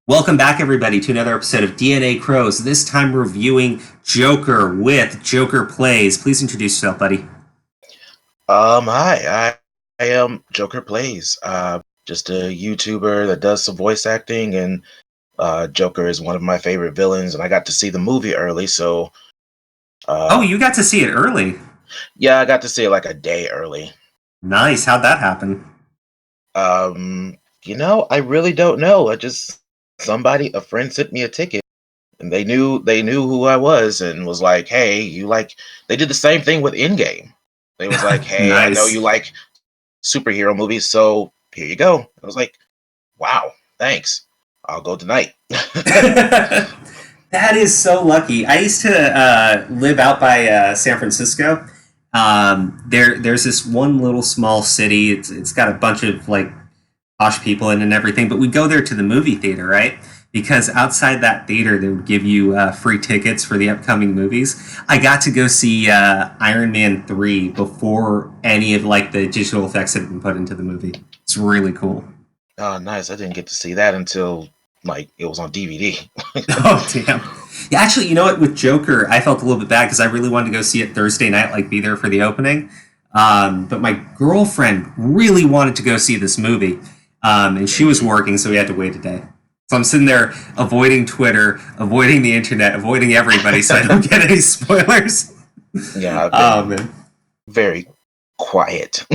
Welcome back, everybody, to another episode of DNA Crows. This time reviewing Joker with Joker Plays. Please introduce yourself, buddy. I am Joker Plays. Just a YouTuber that does some voice acting, and Joker is one of my favorite villains, and I got to see the movie early, so... Oh, you got to see it early? Yeah, I got to see it like a day early. Nice. How'd that happen? I really don't know. A friend sent me a ticket, and they knew who I was, and was like, hey, they did the same thing with Endgame. They was like, hey, Nice. I know you like superhero movies, so here you go. I was like, wow, thanks. I'll go tonight. That is so lucky. I used to live out by San Francisco. There's this one little small city. It's got a bunch of like posh people in and everything, but we go there to the movie theater, right? Because outside that theater, they would give you free tickets for the upcoming movies. I got to go see Iron Man 3 before any of like the digital effects had been put into the movie. It's really cool. Oh, nice. I didn't get to see that until like it was on DVD. Oh, damn. Yeah, actually, you know what? With Joker, I felt a little bit bad because I really wanted to go see it Thursday night, like be there for the opening. But my girlfriend really wanted to go see this movie. And she was working, so we had to wait a day. So I'm sitting there avoiding Twitter, avoiding the internet, avoiding everybody so I don't get any spoilers. Yeah, I've been very quiet.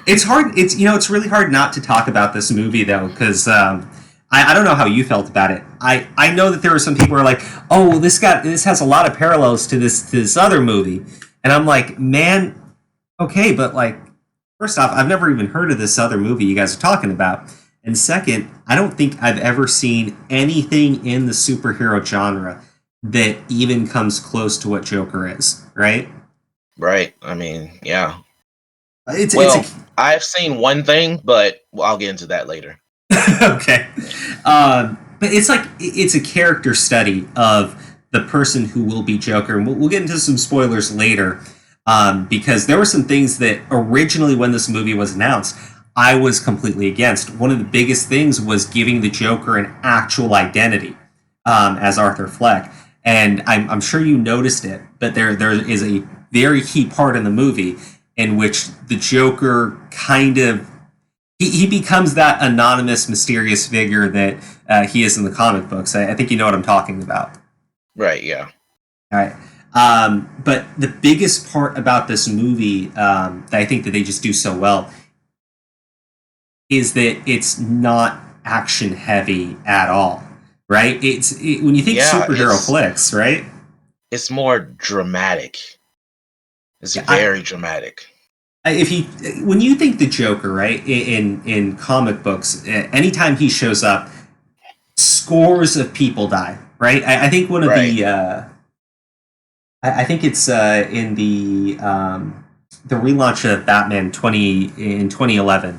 It's hard. It's really hard not to talk about this movie, though, because I don't know how you felt about it. I know that there were some people who are like, oh, this has a lot of parallels to this other movie. And I'm like, man, okay, but like, first off, I've never even heard of this other movie you guys are talking about. And second, I don't think I've ever seen anything in the superhero genre that even comes close to what Joker is, right? Right. I mean, yeah. I've seen one thing, but I'll get into that later. Okay. But it's a character study of the person who will be Joker. And we'll get into some spoilers later. Because there were some things that originally when this movie was announced, I was completely against. One of the biggest things was giving the Joker an actual identity as Arthur Fleck. And I'm sure you noticed it, but there is a very key part in the movie in which the Joker kind of... He becomes that anonymous, mysterious figure that he is in the comic books. I think you know what I'm talking about. Right, yeah. All right. But the biggest part about this movie that I think that they just do so well is that it's not action heavy at all, right? When you think superhero flicks, right? It's more dramatic. It's very dramatic. When you think the Joker, right, in comic books, anytime he shows up, scores of people die, right? I think one of the I think it's in the relaunch of Batman in 2011,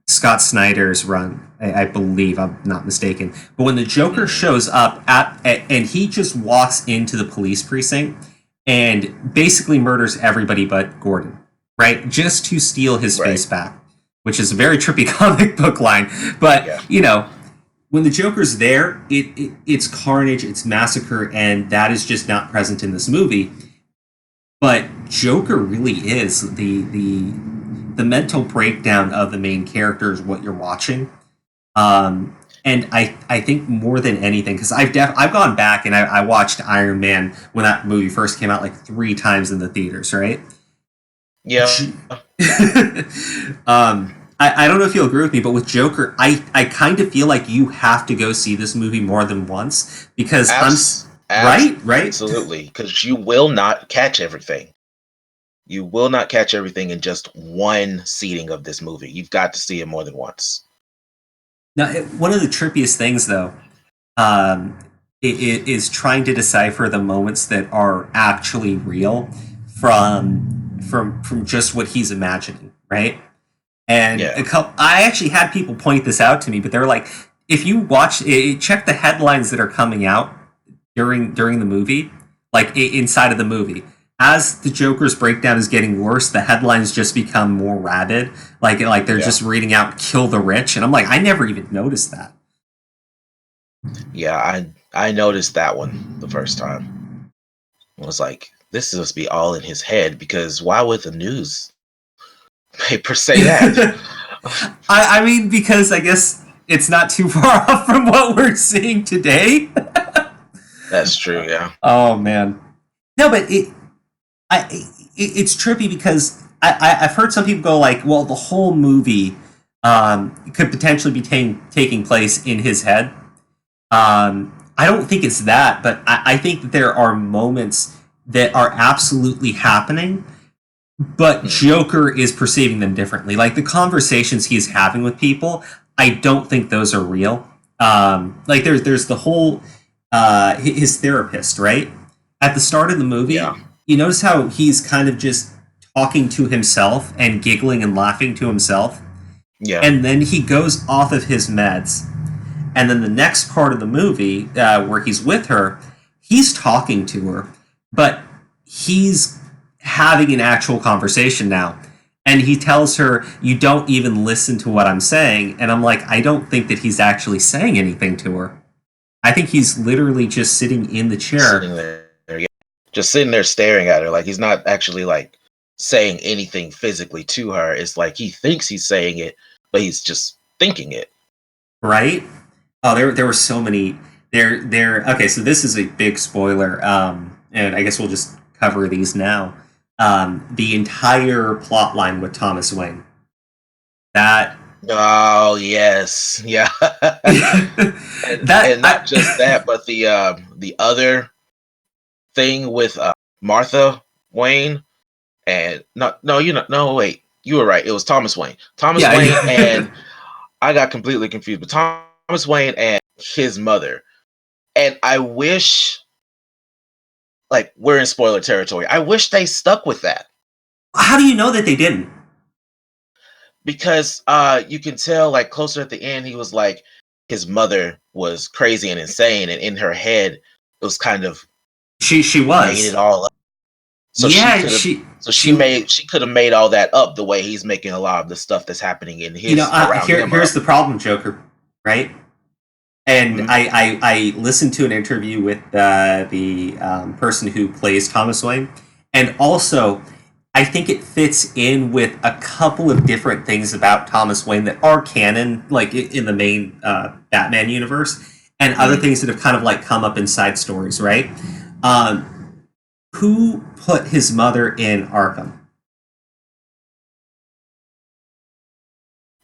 Scott Snyder's run, I believe, I'm not mistaken. But when the Joker shows up and he just walks into the police precinct and basically murders everybody but Gordon, right? Just to steal his face back, which is a very trippy comic book line. But, when the Joker's there, it's carnage, it's massacre, and that is just not present in this movie. But Joker really is the mental breakdown of the main character is what you're watching. And I think more than anything, because I've gone back and I watched Iron Man when that movie first came out like 3 times in the theaters, right? Yeah. I don't know if you'll agree with me, but with Joker, I kind of feel like you have to go see this movie more than once because right? Absolutely, because you will not catch everything. You will not catch everything in just one seating of this movie. You've got to see it more than once. Now, one of the trippiest things, though, is trying to decipher the moments that are actually real from just what he's imagining, right? And I actually had people point this out to me, but they're like, if you check the headlines that are coming out during the movie, like inside of the movie, as the Joker's breakdown is getting worse, the headlines just become more rabid. Like they're just reading out "kill the rich," and I'm like, I never even noticed that. Yeah, I noticed that one the first time. I was like, this must be all in his head, because why would the newspaper say that? I mean, because I guess it's not too far off from what we're seeing today. That's true, yeah. Oh man, no, but it's trippy because I've heard some people go like, well, the whole movie could potentially be taking place in his head. I don't think it's that, but I think that there are moments that are absolutely happening, but Joker is perceiving them differently. Like the conversations he's having with people, I don't think those are real. Like there's the whole his therapist, right? At the start of the movie, you notice how he's kind of just talking to himself and giggling and laughing to himself. Yeah. And then he goes off of his meds. And then the next part of the movie, where he's with her, he's talking to her, but he's having an actual conversation now. And he tells her, "You don't even listen to what I'm saying." And I'm like, I don't think that he's actually saying anything to her. I think he's literally just sitting in the chair. Sitting there, yeah. Just sitting there staring at her. Like he's not actually like saying anything physically to her. It's like he thinks he's saying it, but he's just thinking it. Right? Oh, there were so many. Okay, so this is a big spoiler, and I guess we'll just cover these now. The entire plot line with Thomas Wayne. That. Oh yes, yeah. and not just that, but the other thing with Martha Wayne, and no, wait, you were right. It was Thomas Wayne. Thomas Wayne, and I got completely confused. But Thomas Wayne and his mother, and I wish, like, we're in spoiler territory. I wish they stuck with that. How do you know that they didn't? Because you can tell, like, closer at the end, he was like, his mother was crazy and insane, and in her head, it was kind of she was made it all up. So yeah, she could have made all that up the way he's making a lot of the stuff that's happening in his around him. Here's the problem, Joker, right? And I listened to an interview with the person who plays Thomas Wayne, and also I think it fits in with a couple of different things about Thomas Wayne that are canon, like in the main Batman universe, and other things that have kind of like come up in side stories, right? Who put his mother in Arkham?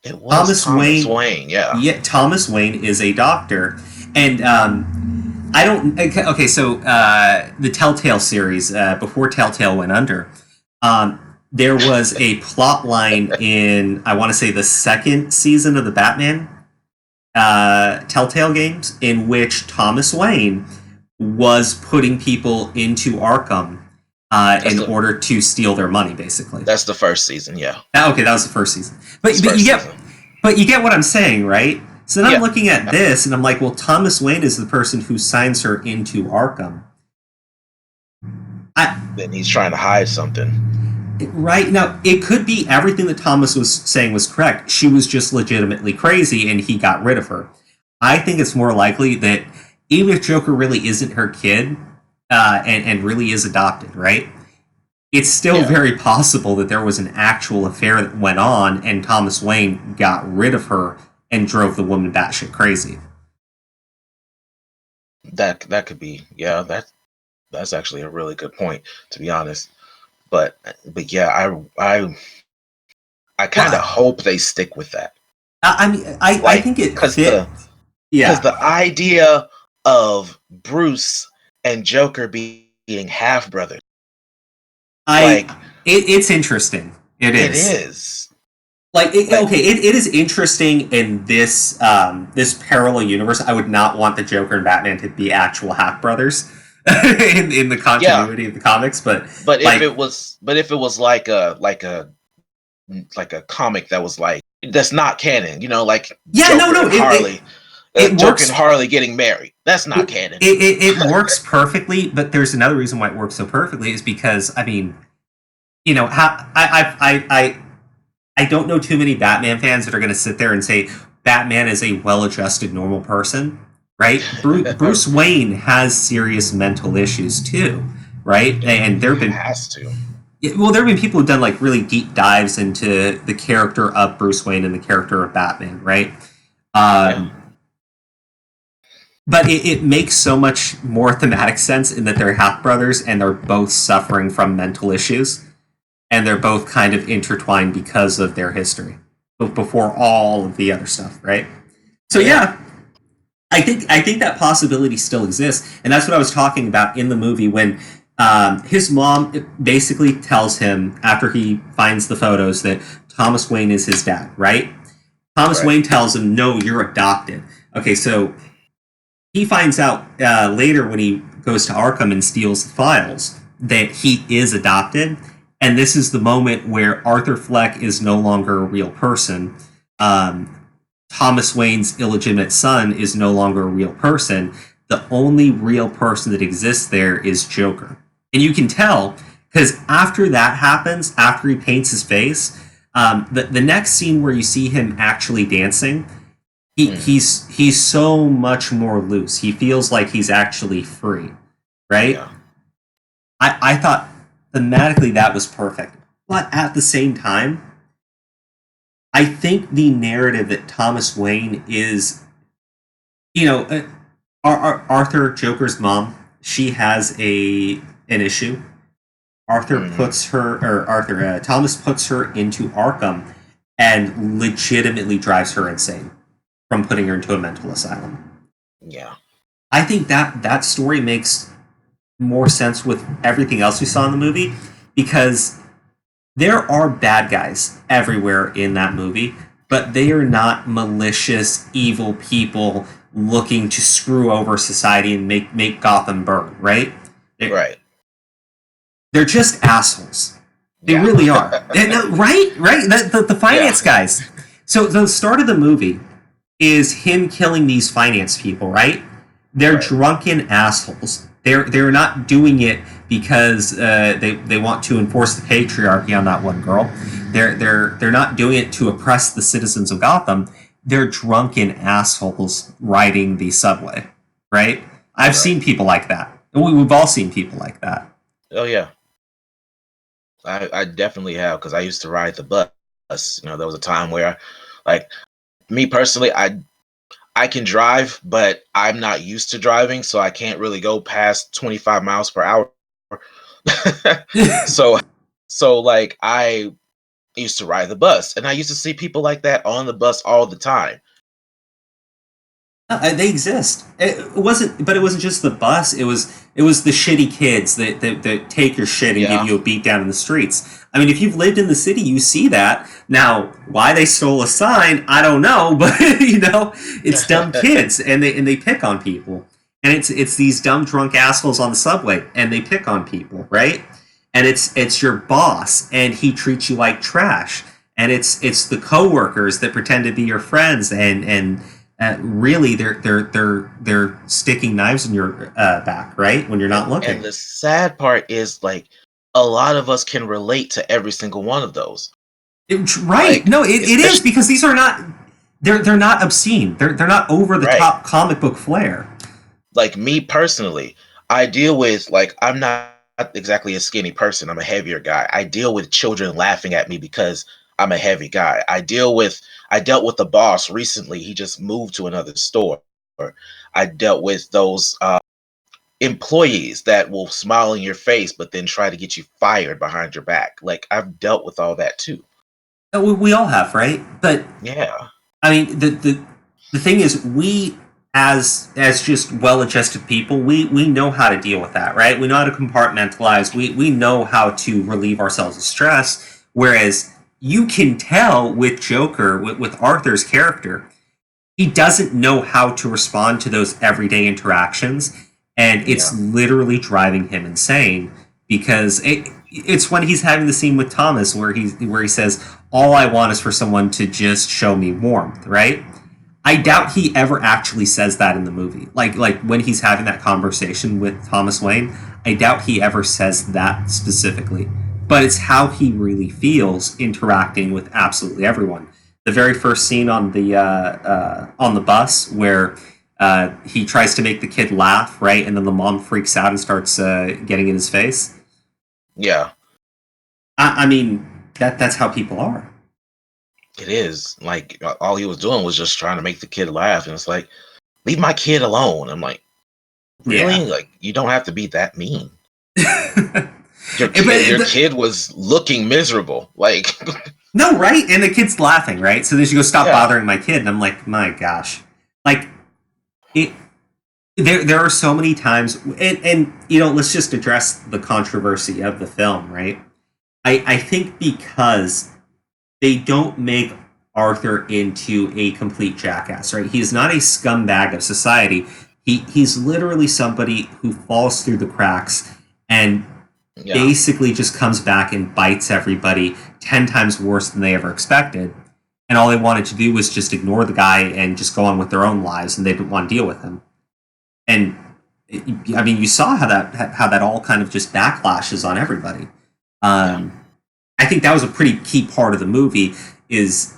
It was Thomas Wayne, yeah. Yeah, Thomas Wayne is a doctor. And I don't... Okay, so the Telltale series, before Telltale went under, there was a plot line in, I want to say, the second season of the Batman Telltale games, in which Thomas Wayne was putting people into Arkham in order to steal their money, basically. That's the first season, yeah. Okay, that was the first season. But you get what I'm saying, right? So then I'm looking at this, and I'm like, well, Thomas Wayne is the person who signs her into Arkham. Then he's trying to hide something. Right? Now, it could be everything that Thomas was saying was correct. She was just legitimately crazy, and he got rid of her. I think it's more likely that even if Joker really isn't her kid, and really is adopted, right? It's still very possible that there was an actual affair that went on, and Thomas Wayne got rid of her and drove the woman batshit crazy. That could be, yeah. That's actually a really good point, to be honest. But yeah, I kind of hope they stick with that. I mean, I think it because the idea of Bruce and Joker being half brothers, it's interesting. It is. Like, it is interesting in this this parallel universe. I would not want the Joker and Batman to be actual half brothers in the continuity of the comics, but if it was like a comic that was like, that's not canon, like Joker and Harley. it Joker works. and Harley getting married. That's not canon. It works perfectly, but there's another reason why it works so perfectly is because, I mean, you know, I don't know too many Batman fans that are going to sit there and say Batman is a well-adjusted, normal person, right? Bruce Wayne has serious mental issues too, right? And there have been there have been people who've done like really deep dives into the character of Bruce Wayne and the character of Batman, right? But it makes so much more thematic sense in that they're half brothers and they're both suffering from mental issues, and they're both kind of intertwined because of their history before all of the other stuff, right? So yeah, I think that possibility still exists, and that's what I was talking about in the movie when his mom basically tells him after he finds the photos that Thomas Wayne is his dad, right? Thomas Wayne tells him, "No, you're adopted." Okay, so he finds out later when he goes to Arkham and steals the files that he is adopted. And this is the moment where Arthur Fleck is no longer a real person. Thomas Wayne's illegitimate son is no longer a real person. The only real person that exists there is Joker. And you can tell, because after that happens, after he paints his face, the next scene where you see him actually dancing, he's so much more loose. He feels like he's actually free, right? Yeah. I thought thematically that was perfect, but at the same time, I think the narrative that Thomas Wayne is, you know, Arthur, Joker's mom, she has an issue. Thomas puts her into Arkham and legitimately drives her insane from putting her into a mental asylum. Yeah. I think that story makes more sense with everything else we saw in the movie, because there are bad guys everywhere in that movie, but they are not malicious, evil people looking to screw over society and make Gotham burn, right? Right. They're just assholes. They really are. Right? The finance guys. So the start of the movie is him killing these finance people, right? They're drunken assholes. They're not doing it because they want to enforce the patriarchy on that one girl. They're not doing it to oppress the citizens of Gotham. They're drunken assholes riding the subway, right? I've seen people like that. We've all seen people like that. Oh yeah, I definitely have, because I used to ride the bus. You know, there was a time where, like, me personally, I can drive, but I'm not used to driving, so I can't really go past 25 miles per hour. so like I used to ride the bus, and I used to see people like that on the bus all the time. They exist. It wasn't just the bus. It was the shitty kids that take your shit and give you a beat down in the streets. I mean, if you've lived in the city, you see that. Now, why they stole a sign, I don't know, but you know, it's dumb kids, and they pick on people, and it's these dumb drunk assholes on the subway, and they pick on people, right? And it's your boss, and he treats you like trash, and it's the coworkers that pretend to be your friends, and really they're sticking knives in your back, right, when you're not looking. And the sad part is, like, a lot of us can relate to every single one of those. Right? Like, no, it is, because these are not they're not obscene. They're not over the top comic book flair. Like, me personally, I deal with, like, I'm not exactly a skinny person. I'm a heavier guy. I deal with children laughing at me because I'm a heavy guy. I dealt with the boss recently. He just moved to another store. I dealt with those employees that will smile in your face but then try to get you fired behind your back. Like, I've dealt with all that too. We all have, right? But yeah, I mean, the thing is, we as just well-adjusted people, we know how to deal with that, right? We know how to compartmentalize. We know how to relieve ourselves of stress. Whereas you can tell with Joker, with Arthur's character, he doesn't know how to respond to those everyday interactions, and it's literally driving him insane, because it's when he's having the scene with Thomas where he says, all I want is for someone to just show me warmth, right? I doubt he ever actually says that in the movie. Like when he's having that conversation with Thomas Wayne, I doubt he ever says that specifically. But it's how he really feels interacting with absolutely everyone. The very first scene on the bus where he tries to make the kid laugh, right, and then the mom freaks out and starts getting in his face. Yeah, I mean that's how people are. it is. Like all he was doing was just trying to make the kid laugh, and it's like, leave my kid alone. I'm like, really? Yeah. Like you don't have to be that mean. Your kid was looking miserable. Like no, right? And the kid's laughing, right? So then she goes, "Stop bothering my kid," and I'm like, my gosh, like it. There are so many times, and let's just address the controversy of the film, right? I think because they don't make Arthur into a complete jackass, right? He's not a scumbag of society. He's literally somebody who falls through the cracks and basically just comes back and bites everybody 10 times worse than they ever expected. And all they wanted to do was just ignore the guy and just go on with their own lives, and they didn't want to deal with him. And I mean, you saw how that all kind of just backlashes on everybody. I think that was a pretty key part of the movie is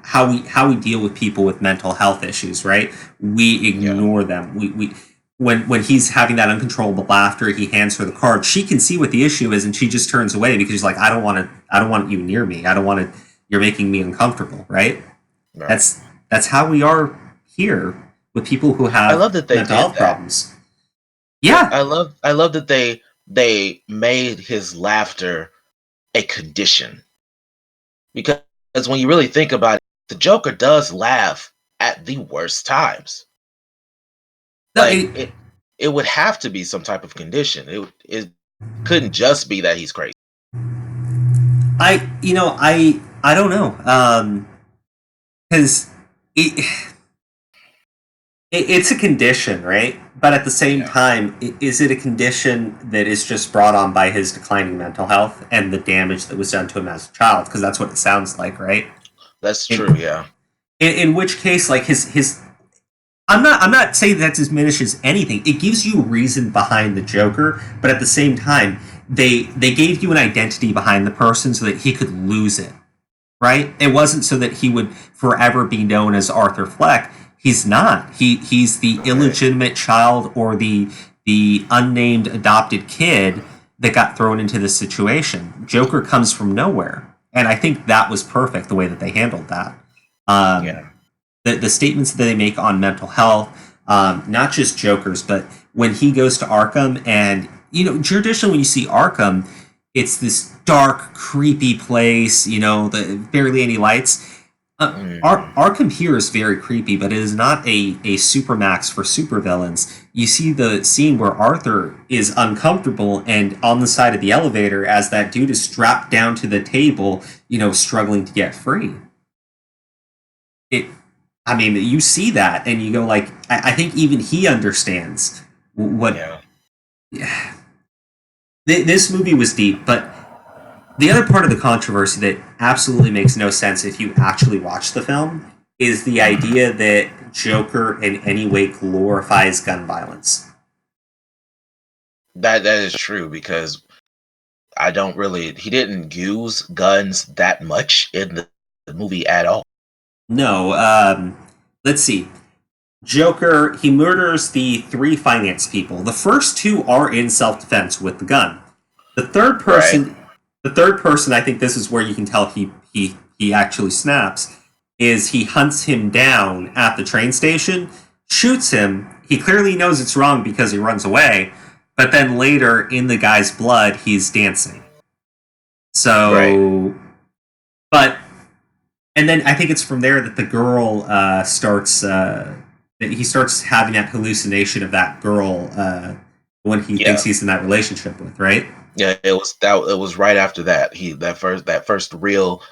how we deal with people with mental health issues, right? We ignore them. We when he's having that uncontrollable laughter, he hands her the card. She can see what the issue is, and she just turns away because she's like, I don't want you near me. I don't want to. You're making me uncomfortable, right? That's how we are here with people who have mental health problems. Yeah, I love that they made his laughter a condition, because when you really think about it, the Joker does laugh at the worst times. Like it would have to be some type of condition. It couldn't just be that he's crazy. I don't know, because it's a condition, right? But at the same time, is it a condition that is just brought on by his declining mental health and the damage that was done to him as a child? Because that's what it sounds like, right? That's true, yeah. In which case, like his I'm not saying that diminishes anything. It gives you a reason behind the Joker, but at the same time, they gave you an identity behind the person so that he could lose it, right? It wasn't so that he would forever be known as Arthur Fleck. He's not. He's the illegitimate child or the unnamed adopted kid that got thrown into this situation. Joker comes from nowhere, and I think that was perfect the way that they handled that. The statements that they make on mental health, not just Joker's, but when he goes to Arkham, and traditionally when you see Arkham, it's this dark, creepy place. Barely any lights. Arkham here is very creepy, but it is not a supermax for supervillains. You see the scene where Arthur is uncomfortable and on the side of the elevator as that dude is strapped down to the table, struggling to get free. You see that and you go like, I think even he understands what. Yeah. This movie was deep, but the other part of the controversy that absolutely makes no sense if you actually watch the film is the idea that Joker in any way glorifies gun violence. That is true, because he didn't use guns that much in the movie at all. No, let's see. Joker, he murders the 3 finance people. The first 2 are in self-defense with the gun. The third person, I think this is where you can tell he actually snaps, is he hunts him down at the train station, shoots him. He clearly knows it's wrong because he runs away, but then later in the guy's blood, he's dancing. So, and then I think it's from there that the girl starts. He starts having that hallucination of that girl when he thinks he's in that relationship with, right? Yeah, it was right after that. That first real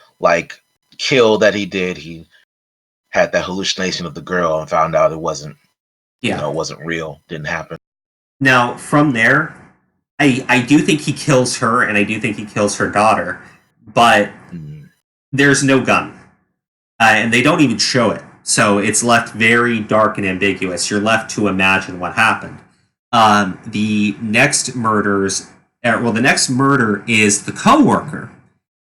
kill that he did. He had that hallucination of the girl and found out it wasn't. It wasn't real. Didn't happen. Now from there, I do think he kills her, and I do think he kills her daughter, but there's no gun, and they don't even show it. So it's left very dark and ambiguous. You're left to imagine what happened. The next the next murder is the coworker,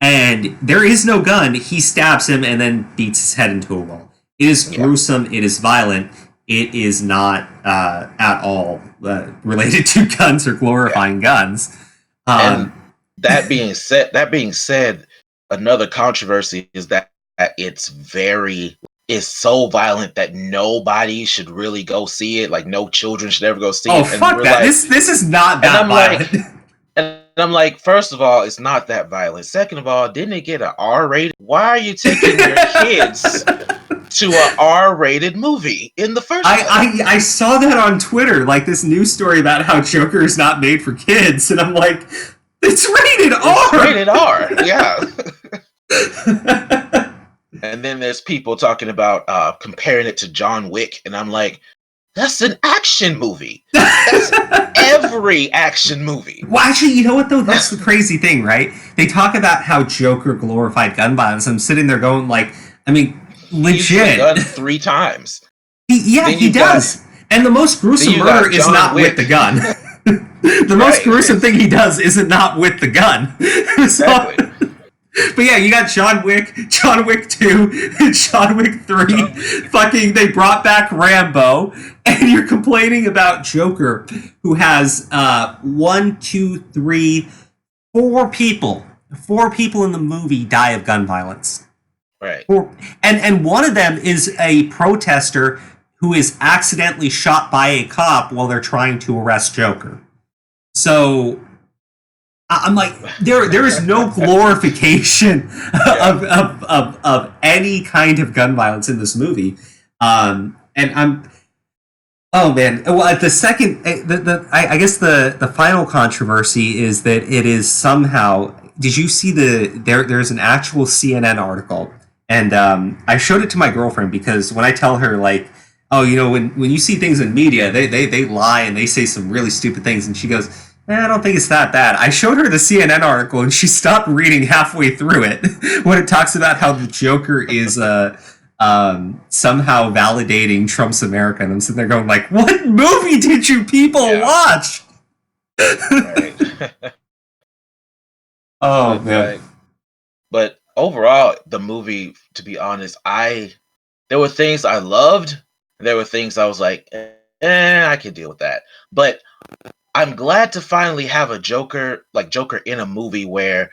and there is no gun. He stabs him and then beats his head into a wall. It is gruesome. It is violent. It is not at all related to guns or glorifying guns. And that being said, another controversy is that it's so violent that nobody should really go see it. Like, no children should ever go see it. Oh, fuck that! This is not that violent. And I'm like, first of all, it's not that violent. Second of all, didn't it get an R rated? Why are you taking your kids to an R-rated movie in the first place? I saw that on Twitter, like this news story about how Joker is not made for kids, and I'm like, it's rated R! It's rated R, yeah. And then there's people talking about comparing it to John Wick, and I'm like, that's an action movie. That's every action movie. Well, actually, you know what, though? That's the crazy thing, right? They talk about how Joker glorified gun violence. I'm sitting there going, like, I mean, legit. He's gun 3 times. He does. And the most gruesome murder is not with the gun. The most gruesome thing he does isn't not with the gun. Exactly. But yeah, you got John Wick 2, John Wick 3, fucking, they brought back Rambo, and you're complaining about Joker, who has 4 people. 4 people in the movie die of gun violence. Right. And one of them is a protester who is accidentally shot by a cop while they're trying to arrest Joker. So I'm like, there is no glorification of any kind of gun violence in this movie, and I'm, oh man. Well, the second, I guess the final controversy is that it is somehow. Did you see there's an actual CNN article, and I showed it to my girlfriend because when I tell her, like, oh, you know, when you see things in media, they lie and they say some really stupid things, and she goes, I don't think it's that bad. I showed her the CNN article, and she stopped reading halfway through it when it talks about how the Joker is somehow validating Trump's America. And I'm sitting there going, like, what movie did you people watch? Right. Oh, man. But overall, the movie, to be honest, there were things I loved. There were things I was like, I can deal with that. But I'm glad to finally have a Joker in a movie where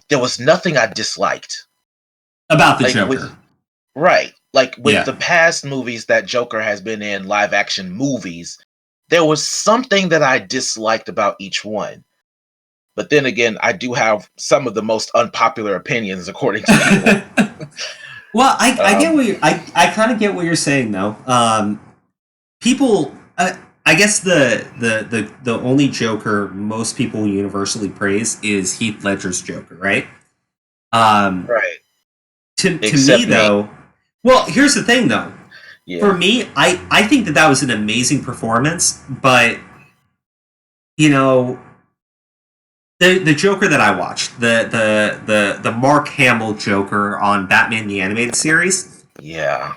there was nothing I disliked about the Joker. With the past movies that Joker has been in, live action movies, there was something that I disliked about each one. But then again, I do have some of the most unpopular opinions, according to people. Well, I get what I kind of get what you're saying, though. People. I guess the only Joker most people universally praise is Heath Ledger's Joker, right? Right. To me, though, well, here's the thing, though. Yeah. For me, I think that was an amazing performance, but you know, the Joker that I watched, the Mark Hamill Joker on Batman the Animated Series, yeah.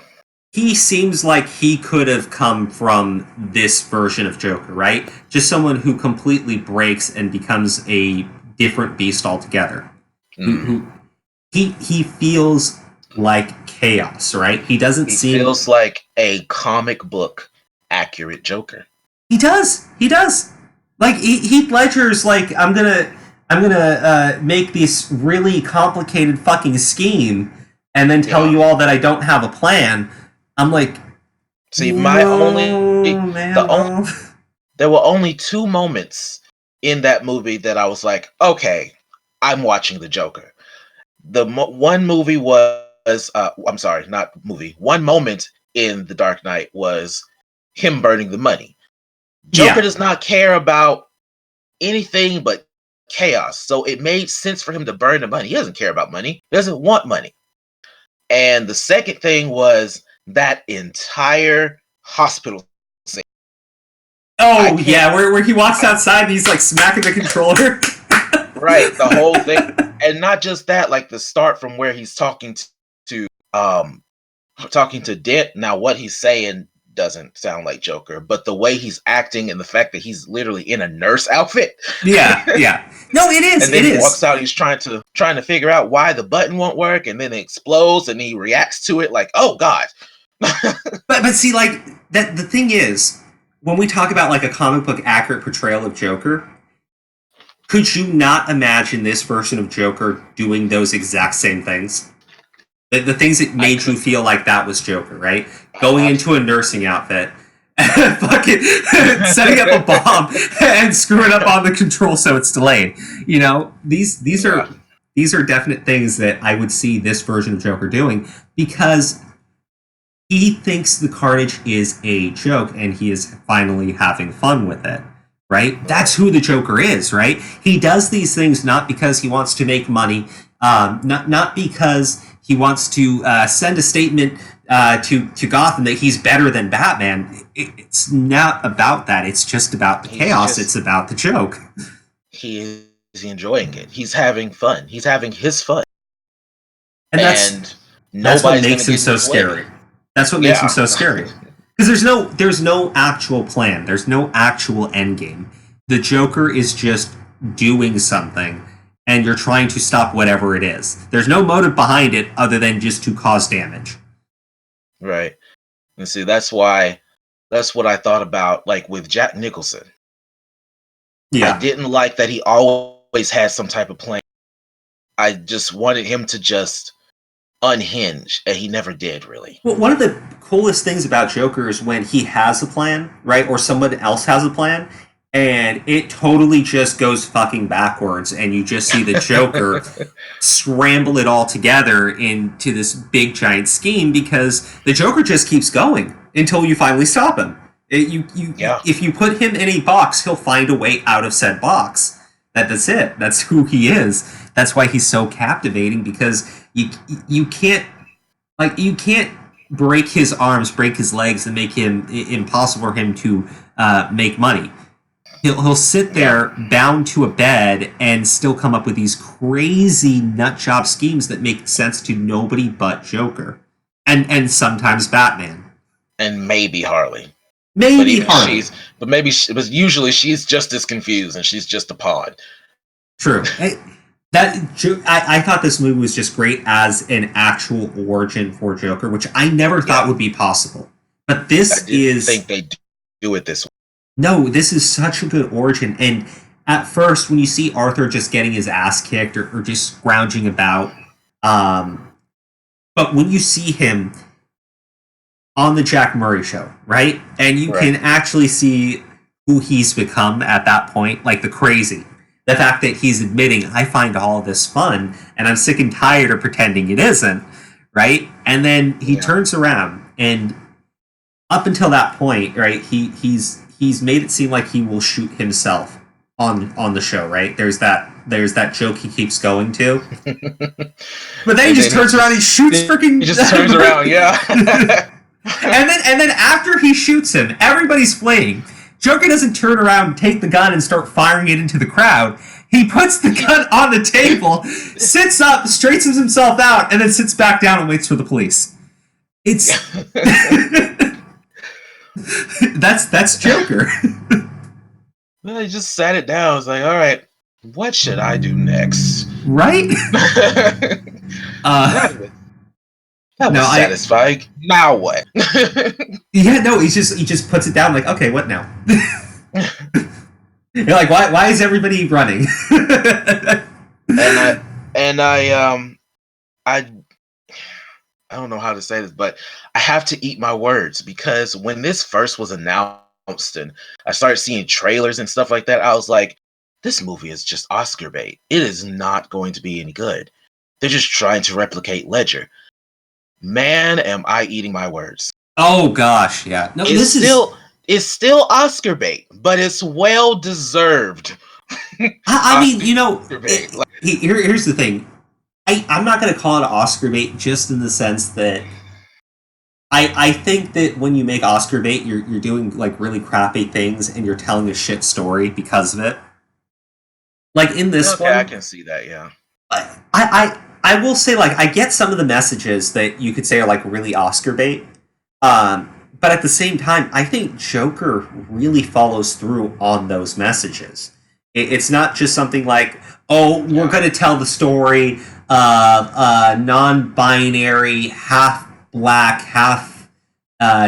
He seems like he could have come from this version of Joker, right? Just someone who completely breaks and becomes a different beast altogether. Mm. He feels like chaos, right? He feels like a comic book accurate Joker. He does. Like Heath Ledger's like, I'm gonna make this really complicated fucking scheme and then tell you all that I don't have a plan. I'm like, see, there were only 2 moments in that movie that I was like, okay, I'm watching the Joker. One movie was, one moment in The Dark Knight was him burning the money. Joker does not care about anything but chaos, so it made sense for him to burn the money. He doesn't care about money. He doesn't want money. And the second thing was that entire hospital scene. Oh, yeah, where he walks outside and he's like smacking the controller. Right, the whole thing. And not just that, like the start from where he's talking to talking to Dent. Now, what he's saying doesn't sound like Joker, but the way he's acting and the fact that he's literally in a nurse outfit. Yeah. No, it is. And then he walks out. He's trying to figure out why the button won't work, and then it explodes, and he reacts to it like, "Oh God." but see, like that. The thing is, when we talk about like a comic book accurate portrayal of Joker, could you not imagine this version of Joker doing those exact same things? The things that made you feel like that was Joker, right? Going into a nursing outfit, fucking setting up a bomb and screwing up on the control so it's delayed. You know, these are definite things that I would see this version of Joker doing, because he thinks the Carnage is a joke and he is finally having fun with it, right? That's who the Joker is, right? He does these things not because he wants to make money, not because he wants to send a statement to Gotham that he's better than Batman. It's not about that. It's just about the chaos. It's about the joke. He is enjoying it. He's having fun. He's having his fun. And that's what makes him so scary. That's what makes him so scary. Because there's no actual plan. There's no actual end game. The Joker is just doing something, and you're trying to stop whatever it is. There's no motive behind it other than just to cause damage. Right. And see, that's what I thought about, like, with Jack Nicholson. Yeah. I didn't like that he always had some type of plan. I just wanted him to just unhinge, and he never did, really. Well, one of the coolest things about Joker is when he has a plan, right, or someone else has a plan, and it totally just goes fucking backwards, and you just see the Joker scramble it all together into this big giant scheme, because the Joker just keeps going until you finally stop him. If you put him in a box, he'll find a way out of said box. That's it. That's who he is. That's why he's so captivating, because you can't break his arms, break his legs, and make him impossible for him to make money. He'll sit there bound to a bed and still come up with these crazy nutjob schemes that make sense to nobody but Joker, and sometimes Batman, and maybe Harley. But usually she's just as confused, and she's just a pawn. True. I thought this movie was just great as an actual origin for Joker, which I never thought would be possible. But I think they do it this way. No, this is such a good origin. And at first, when you see Arthur just getting his ass kicked or just scrounging about, but when you see him on the Jack Murray show, right? And you can actually see who he's become at that point, like the crazy. The fact that he's admitting, I find all of this fun, and I'm sick and tired of pretending it isn't, right? And then he turns around, and up until that point, right, he's made it seem like he will shoot himself on the show, right? There's that joke he keeps going to. But then he just turns around and shoots freaking... He just turns around, yeah. and then after he shoots him, everybody's fleeing. Joker doesn't turn around, take the gun, and start firing it into the crowd. He puts the gun on the table, sits up, straightens himself out, and then sits back down and waits for the police. It's... that's Joker. Well, he just sat it down. I was like, all right, what should I do next? Right? That was satisfying. Now what? Yeah, no, he just puts it down like, okay, what now? You're like, why is everybody running? I don't know how to say this, but I have to eat my words, because when this first was announced and I started seeing trailers and stuff like that, I was like, this movie is just Oscar bait. It is not going to be any good. They're just trying to replicate Ledger. Man, am I eating my words. Oh gosh, yeah. No, it's still Oscar bait, but it's well deserved. I mean, you know, here's the thing. I'm not going to call it Oscar bait just in the sense that I think that when you make Oscar bait, you're doing like really crappy things and you're telling a shit story because of it. Like in this one, I can see that. Yeah, I I will say, like, I get some of the messages that you could say are like really Oscar bait. But at the same time, I think Joker really follows through on those messages. It's not just something like, oh, we're going to tell the story of a non-binary, half black, half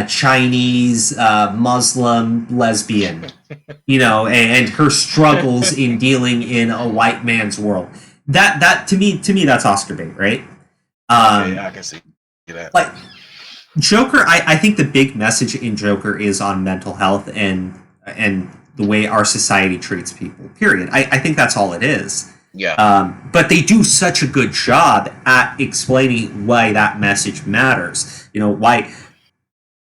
Chinese, Muslim lesbian, and her struggles in dealing in a white man's world. That to me that's Oscar bait, right? Okay, I can see that. Like Joker, I think the big message in Joker is on mental health and the way our society treats people. Period. I think that's all it is. Yeah. But they do such a good job at explaining why that message matters.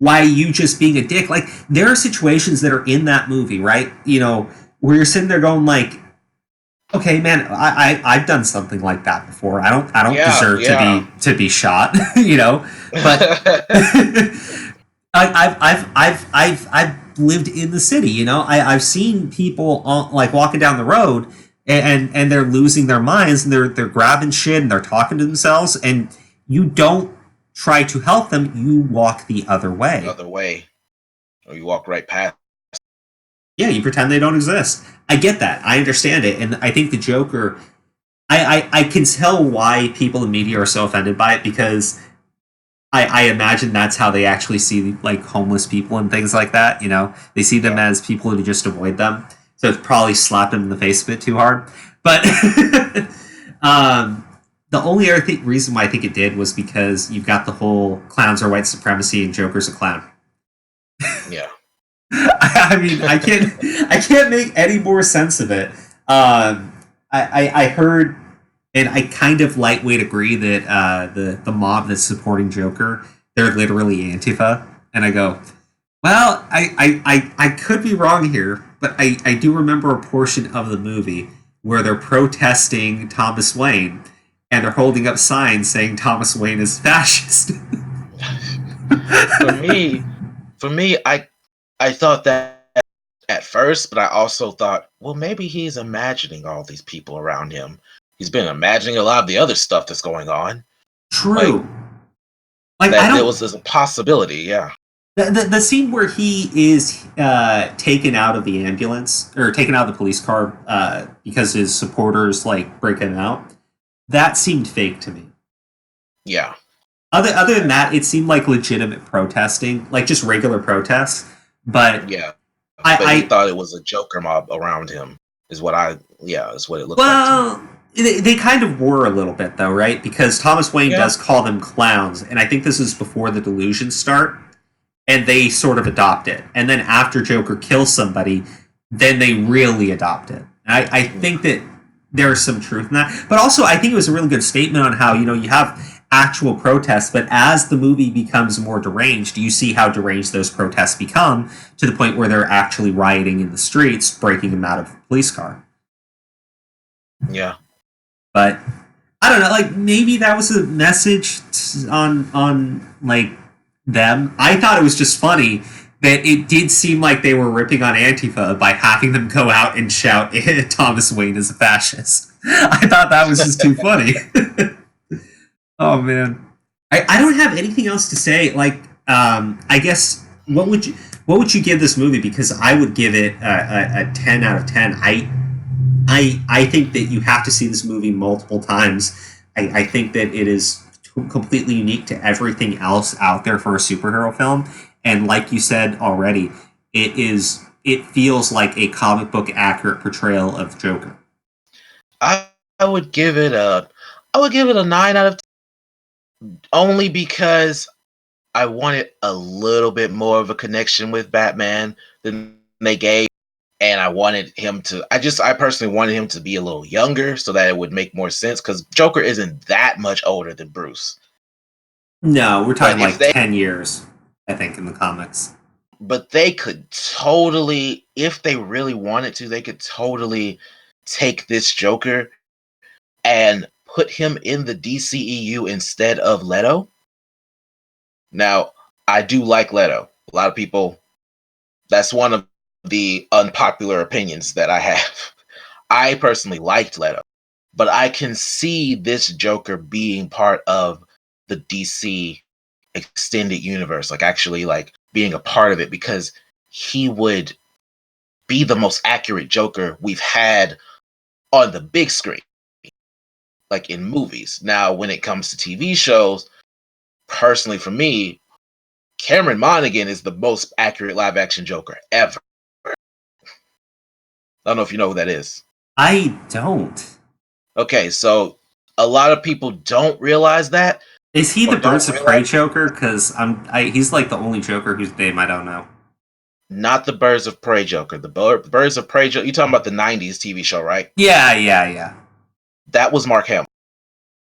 Why you just being a dick. Like, there are situations that are in that movie, right? Where you're sitting there going like, okay, man, I've done something like that before. I don't deserve to be shot, But I've lived in the city, I've seen people like walking down the road and they're losing their minds and they're grabbing shit and they're talking to themselves, and you don't try to help them. You walk the other way. Or you walk right past. Yeah, you pretend they don't exist. I get that. I understand it. And I think the Joker, I can tell why people in media are so offended by it, because I imagine that's how they actually see like homeless people and things like that. They see them as people to just avoid them. So it's probably slapped them in the face a bit too hard. But the only other reason why I think it did was because you've got the whole clowns are white supremacy and Joker's a clown. Yeah. I mean, I can't make any more sense of it. I heard, and I kind of lightweight agree that the mob that's supporting Joker, they're literally Antifa, and I go, well, I could be wrong here, but I do remember a portion of the movie where they're protesting Thomas Wayne, and they're holding up signs saying Thomas Wayne is fascist. For me, I thought that at first, but I also thought, well, maybe he's imagining all these people around him. He's been imagining a lot of the other stuff that's going on. True. There was a possibility, yeah. The scene where he is taken out of the ambulance, or taken out of the police car because his supporters like break him out, that seemed fake to me. Yeah. Other than that, it seemed like legitimate protesting, like just regular protests. But yeah, I thought it was a Joker mob around him. Is what it looked like. Well, they kind of were a little bit though, right? Because Thomas Wayne does call them clowns, and I think this is before the delusions start, and they sort of adopt it. And then after Joker kills somebody, then they really adopt it. I think that there's some truth in that, but also I think it was a really good statement on how you have actual protests, but as the movie becomes more deranged, you see how deranged those protests become, to the point where they're actually rioting in the streets, breaking them out of a police car. Yeah. But I don't know, like maybe that was a message on like them. I thought it was just funny that it did seem like they were ripping on Antifa by having them go out and shout Thomas Wayne is a fascist. I thought that was just too funny. Oh man, I don't have anything else to say. Like, I guess what would you give this movie? Because I would give it a 10 out of 10. I think that you have to see this movie multiple times. I think that it is completely unique to everything else out there for a superhero film. And like you said already, it feels like a comic book accurate portrayal of Joker. I would give it a 9 out of 10. Only because I wanted a little bit more of a connection with Batman than they gave, and I wanted him to. I personally wanted him to be a little younger so that it would make more sense. Because Joker isn't that much older than Bruce. No, we're talking like 10 years, I think, in the comics. But they could totally, if they really wanted to, they could totally take this Joker and put him in the DCEU instead of Leto. Now, I do like Leto. A lot of people, that's one of the unpopular opinions that I have. I personally liked Leto. but I can see this Joker being part of the DC extended universe, like actually like being a part of it, because he would be the most accurate Joker we've had on the big screen, like in movies. Now, when it comes to TV shows, personally for me, Cameron Monaghan is the most accurate live action Joker ever. I don't know if you know who that is. I don't. Okay, so a lot of people don't realize that. Is he the Birds of Prey Joker? Because he's like the only Joker whose name I don't know. Not the Birds of Prey Joker. The Birds of Prey Joker. You're talking about the '90s TV show, right? Yeah. That was Mark Hamill.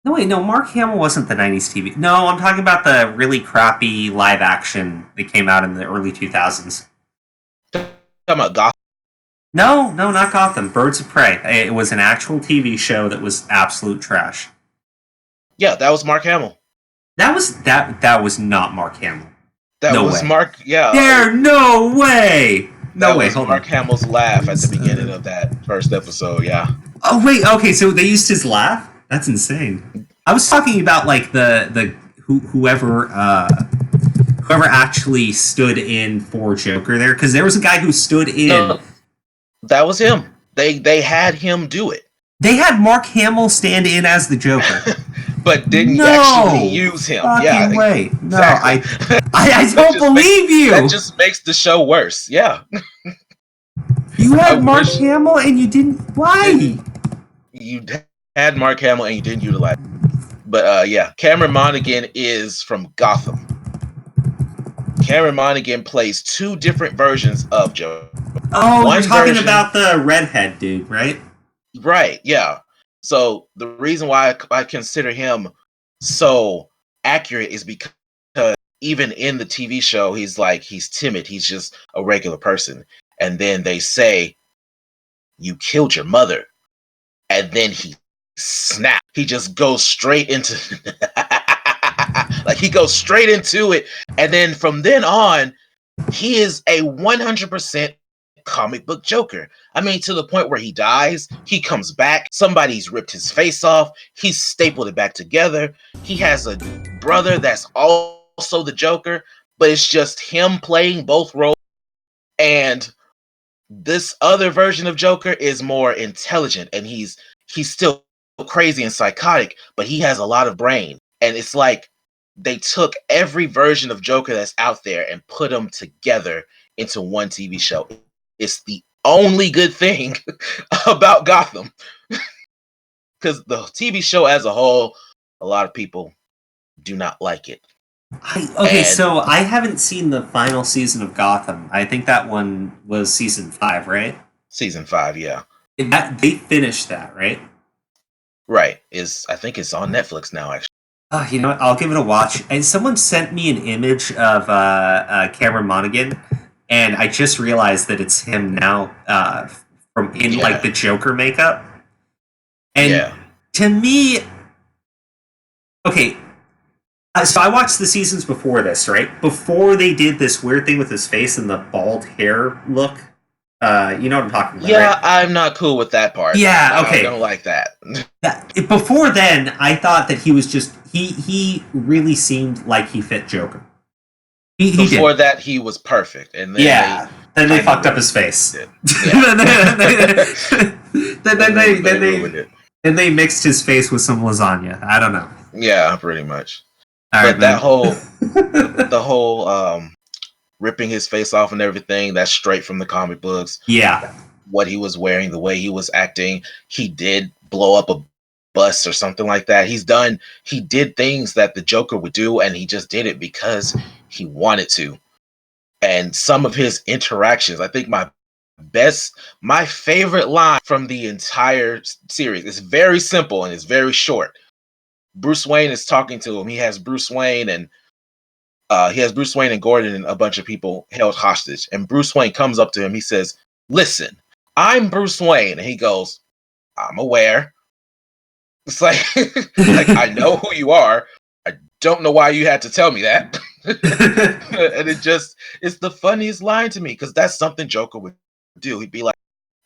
No, wait, no, Mark Hamill wasn't the '90s TV. No, I'm talking about the really crappy live action that came out in the early 2000s. Talking about Gotham? No, not Gotham. Birds of Prey. It was an actual TV show that was absolute trash. Yeah, that was Mark Hamill. That was not Mark Hamill. That was Mark. Yeah. No way. That was Mark Hamill's laugh at the beginning of that first episode. Yeah. Oh wait. Okay, so they used his laugh. That's insane. I was talking about like whoever actually stood in for Joker there, because there was a guy who stood in. No, that was him. They had him do it. They had Mark Hamill stand in as the Joker. But didn't actually use him. Yeah, way. No, exactly. I don't believe you. That just makes the show worse. Yeah. You had Mark Hamill and you didn't. Why? You had Mark Hamill and you didn't utilize it. But yeah, Cameron Monaghan is from Gotham. Cameron Monaghan plays two different versions of Joker. Oh, you're talking about the redhead dude, right? Right, yeah. So the reason why I consider him so accurate is because even in the TV show, he's timid. He's just a regular person. And then they say, "You killed your mother." And then he snaps. He just goes straight into he goes straight into it. And then from then on, he is a 100% comic book Joker. I mean, to the point where he dies, he comes back, somebody's ripped his face off, he's stapled it back together. He has a brother that's also the Joker, but it's just him playing both roles. And this other version of Joker is more intelligent, and he's still crazy and psychotic, but he has a lot of brain. And it's like they took every version of Joker that's out there and put them together into one TV show. It's the only good thing about Gotham. Because the TV show as a whole, a lot of people do not like it. So I haven't seen the final season of Gotham. I think that one was season 5, right? Season 5, yeah. They finished that, right? Right. I think it's on Netflix now, actually. You know what? I'll give it a watch. And someone sent me an image of Cameron Monaghan, and I just realized that it's him now from like the Joker makeup. And to me, okay, so I watched the seasons before this, right? Before they did this weird thing with his face and the bald hair look. You know what I'm talking about, yeah, right? I'm not cool with that part. Yeah, okay. I don't like that. Before then, I thought that he was just... He really seemed like he fit Joker. Before that, he was perfect. And then then they fucked up his face. Yeah. then they mixed his face with some lasagna. I don't know. Yeah, pretty much. But that whole ripping his face off and everything, that's straight from the comic books. Yeah. What he was wearing, the way he was acting, he did blow up a bus or something like that. He did things that the Joker would do, and he just did it because he wanted to. And some of his interactions, I think my favorite line from the entire series is very simple and it's very short. Bruce Wayne is talking to him. He has Bruce Wayne and Gordon and a bunch of people held hostage. And Bruce Wayne comes up to him. He says, "Listen, I'm Bruce Wayne." And he goes, "I'm aware." It's like, I know who you are. I don't know why you had to tell me that. And it's the funniest line to me, because that's something Joker would do. He'd be like,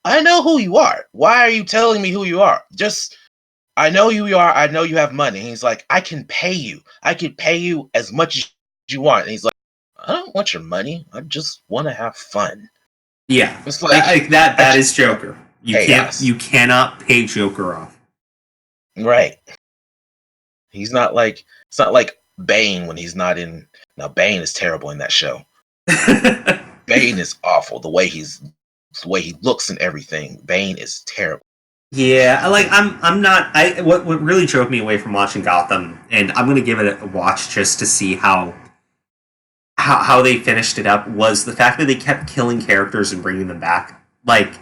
"I know who you are. Why are you telling me who you are? Just I know you are. I know you have money. And he's like, I can pay you. I can pay you as much as you want. And he's like, I don't want your money. I just want to have fun. Yeah, it's like that is Joker. You cannot pay Joker off. Right. It's not like Bane when he's not in. Now Bane is terrible in that show. Bane is awful. The way he looks and everything. Bane is terrible. Yeah, I'm not. What really drove me away from watching Gotham, and I'm gonna give it a watch just to see how they finished it up, was the fact that they kept killing characters and bringing them back. Like,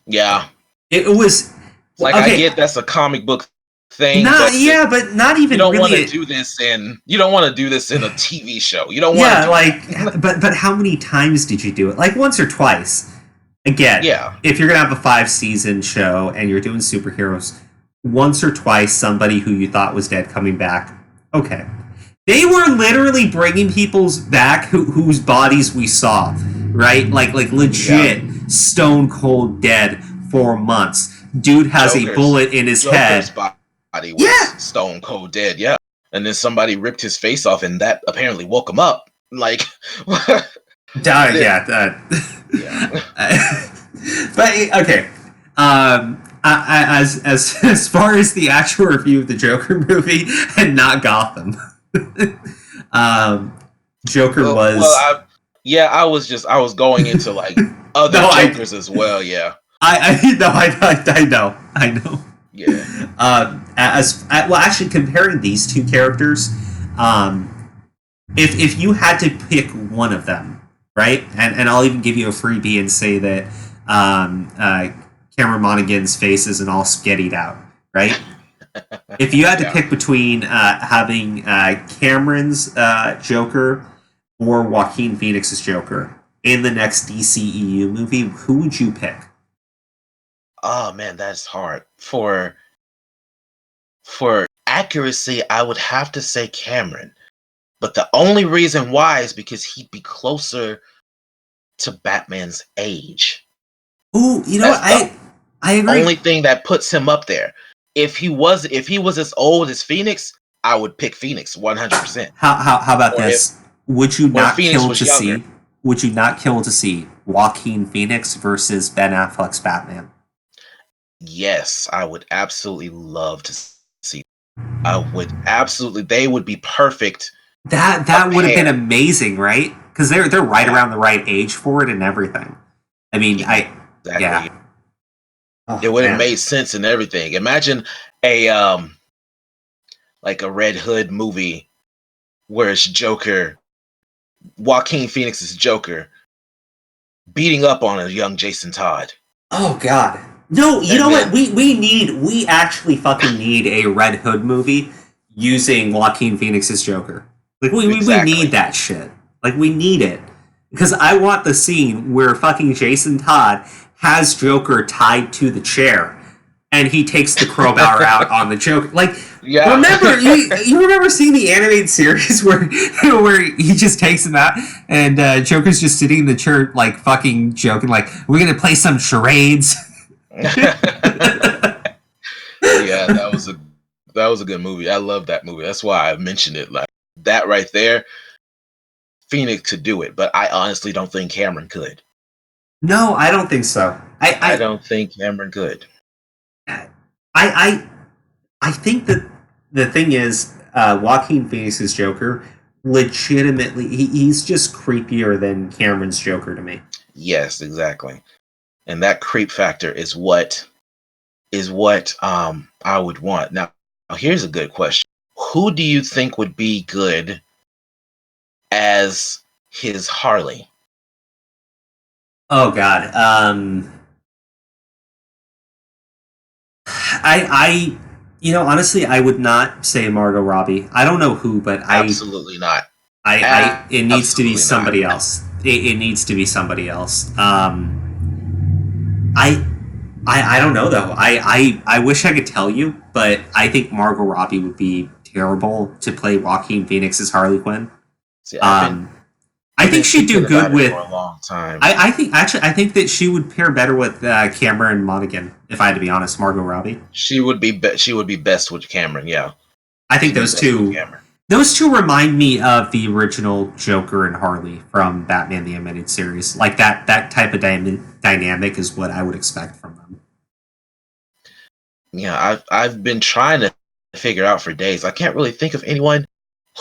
yeah, it was like, okay, I get that's a comic book thing. But not even. You don't want to do this in. You don't want to do this in a TV show. You don't want. Yeah, but how many times did you do it? Like once or twice. Again, yeah. If you're gonna have a 5-season show and you're doing superheroes, once or twice somebody who you thought was dead coming back. Okay, they were literally bringing people's back whose bodies we saw, right? Like legit stone cold dead for months. Dude has a bullet in his head. Body was stone cold dead. Yeah, and then somebody ripped his face off, and that apparently woke him up. Like. Yeah. But okay. As far as the actual review of the Joker movie and not Gotham, Joker was. Well, I was going into like other Jokers as well. Yeah. I know. Yeah. Actually, comparing these two characters, if you had to pick one of them. Right, and I'll even give you a freebie and say that Cameron Monaghan's face isn't all spaghettied out. Right, if you had to pick between having Cameron's Joker or Joaquin Phoenix's Joker in the next DCEU movie, who would you pick? Oh man, that's hard. For accuracy, I would have to say Cameron. But the only reason why is because he'd be closer to Batman's age. Ooh, you know what? I agree. Only thing that puts him up there. If he was as old as Phoenix, I would pick Phoenix 100%. How about this? Would you not kill to see? Would you not kill to see Joaquin Phoenix versus Ben Affleck's Batman? Yes, I would absolutely love to see. I would absolutely. They would be perfect. That would have been amazing, right? Because they're right around the right age for it and everything. I mean, exactly. It would have made sense and everything. Imagine a like a Red Hood movie where it's Joker, Joaquin Phoenix's Joker, beating up on a young Jason Todd. Oh God, no! You know what? We actually fucking need a Red Hood movie using Joaquin Phoenix's Joker. Like, we need that shit. Like, we need it. Because I want the scene where fucking Jason Todd has Joker tied to the chair, and he takes the crowbar out on the Joker. Like, remember, you remember seeing the animated series where he just takes him out, and Joker's just sitting in the chair, like, fucking joking, like, we're gonna play some charades? Yeah, that was a good movie. I love that movie. That's why I mentioned it. Like, that right there, Phoenix could do it, but I honestly don't think Cameron could. No, I don't think so. I don't think Cameron could. I think that the thing is, Joaquin Phoenix's Joker, legitimately, he's just creepier than Cameron's Joker to me. Yes, exactly. And that creep factor is what I would want. Now, here's a good question. Who do you think would be good as his Harley? Oh God. I honestly, I would not say Margot Robbie. I don't know who, but absolutely not. It needs to be somebody else. It needs to be somebody else. I don't know though. I wish I could tell you, but I think Margot Robbie would be terrible to play Joaquin Phoenix's Harley Quinn. See, I I think she'd do good with for a long time. I think that she would pair better with Cameron Monaghan. If I had to be honest, Margot Robbie. She would be best with Cameron. Yeah, I think those two. Those two remind me of the original Joker and Harley from Batman the Animated Series. Like that type of dynamic is what I would expect from them. Yeah, I've been trying to figure out for days. I can't really think of anyone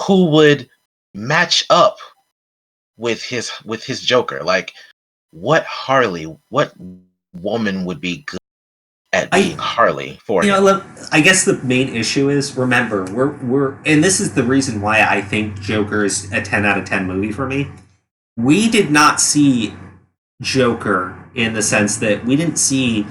who would match up with his Joker. Like, what woman would be good at being Harley for him? Look, I guess the main issue is, remember, we're and this is the reason why I think Joker is a 10 out of 10 movie for me. We did not see Joker in the sense that we didn't see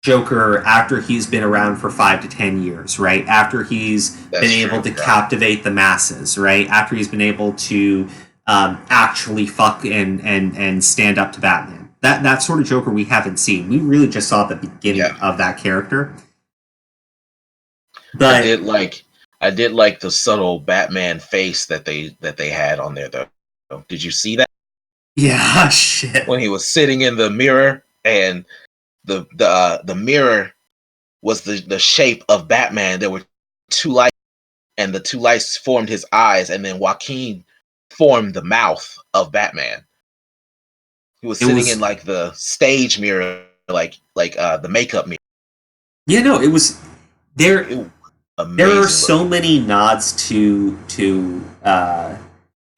Joker after he's been around for 5 to 10 years, right? After he's been able to captivate the masses, right? After he's been able to actually fuck and stand up to Batman. That sort of Joker we haven't seen. We really just saw the beginning of that character. But I did like the subtle Batman face that they had on there though. Did you see that? Yeah, shit. When he was sitting in the mirror and the mirror was the shape of Batman. There were two lights, and the two lights formed his eyes, and then Joaquin formed the mouth of Batman. He was sitting in like the stage mirror, like the makeup mirror. Yeah, no, it was there. There are so many nods to the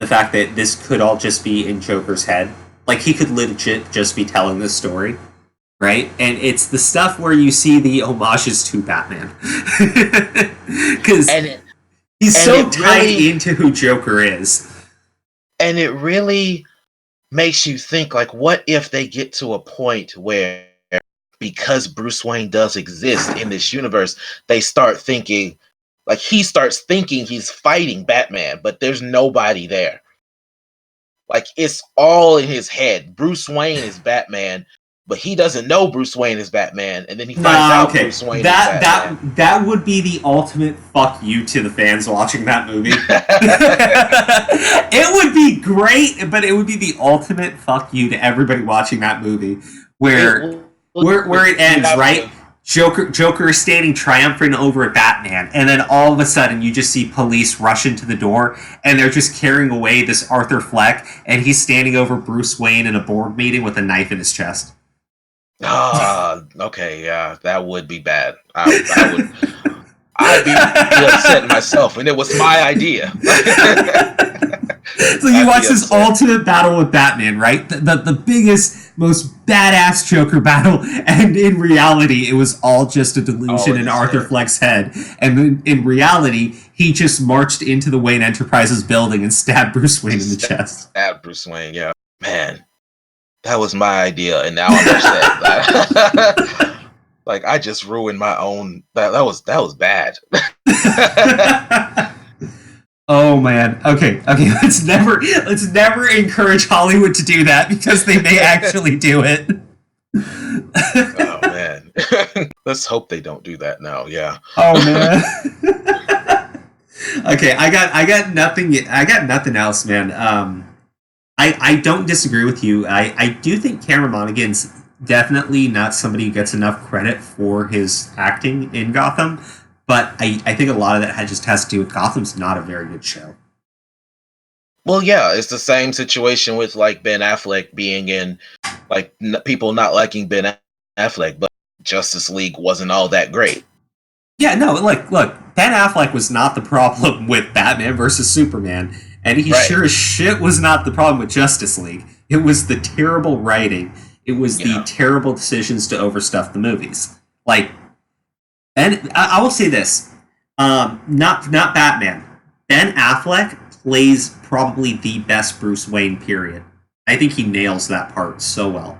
fact that this could all just be in Joker's head. Like, he could legit just be telling this story, right? And it's the stuff where you see the homages to Batman. Because he's so tied into who Joker is. And it really makes you think, like, what if they get to a point where, because Bruce Wayne does exist in this universe, they start thinking, like, he starts thinking he's fighting Batman, but there's nobody there. Like, it's all in his head. Bruce Wayne is Batman, but he doesn't know Bruce Wayne is Batman, and then he finds out Bruce Wayne is Batman. That would be the ultimate fuck you to the fans watching that movie. It would be great, but it would be the ultimate fuck you to everybody watching that movie, where it ends, right? Joker is standing triumphant over at Batman, and then all of a sudden you just see police rush into the door, and they're just carrying away this Arthur Fleck, and he's standing over Bruce Wayne in a board meeting with a knife in his chest. Okay, yeah, that would be bad. I'd be upset myself, and it was my idea. So you watch this ultimate battle with Batman, right? The biggest, most badass Joker battle, and in reality, it was all just a delusion in Arthur Fleck's head. And then in reality, he just marched into the Wayne Enterprises building and stabbed Bruce Wayne in the chest. Stabbed Bruce Wayne, yeah. Man, that was my idea, and now I'm upset. Like, I just ruined my own. That was bad. Oh man. Okay. Let's never encourage Hollywood to do that, because they may actually do it. Oh man. Let's hope they don't do that now. Yeah. Oh man. Okay, I got nothing else, man. I don't disagree with you. I do think Cameron Monaghan's definitely not somebody who gets enough credit for his acting in Gotham. But I think a lot of that just has to do with Gotham's not a very good show. Well, yeah, it's the same situation with, like, Ben Affleck being in, like, people not liking Ben Affleck, but Justice League wasn't all that great. Yeah, no, look, Ben Affleck was not the problem with Batman versus Superman, and he sure as shit was not the problem with Justice League. It was the terrible writing. It was the terrible decisions to overstuff the movies. Like, and I will say this, not Batman. Ben Affleck plays probably the best Bruce Wayne, period. I think he nails that part so well.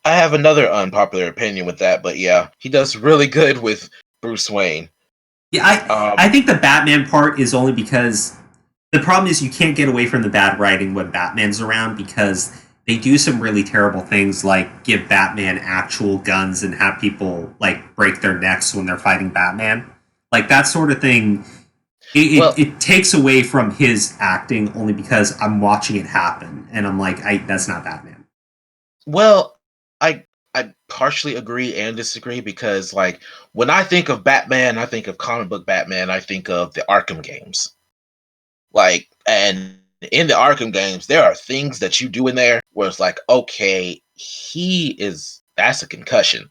I have another unpopular opinion with that, but yeah, he does really good with Bruce Wayne. Yeah, I think the Batman part is only because the problem is you can't get away from the bad writing when Batman's around, because they do some really terrible things, like give Batman actual guns and have people, like, break their necks when they're fighting Batman. Like, that sort of thing it takes away from his acting only because I'm watching it happen, and I'm like, that's not Batman. Well, I partially agree and disagree because, like, when I think of Batman, I think of comic book Batman. I think of the Arkham games, like, and in the Arkham games, there are things that you do in there where it's like, okay, that's a concussion,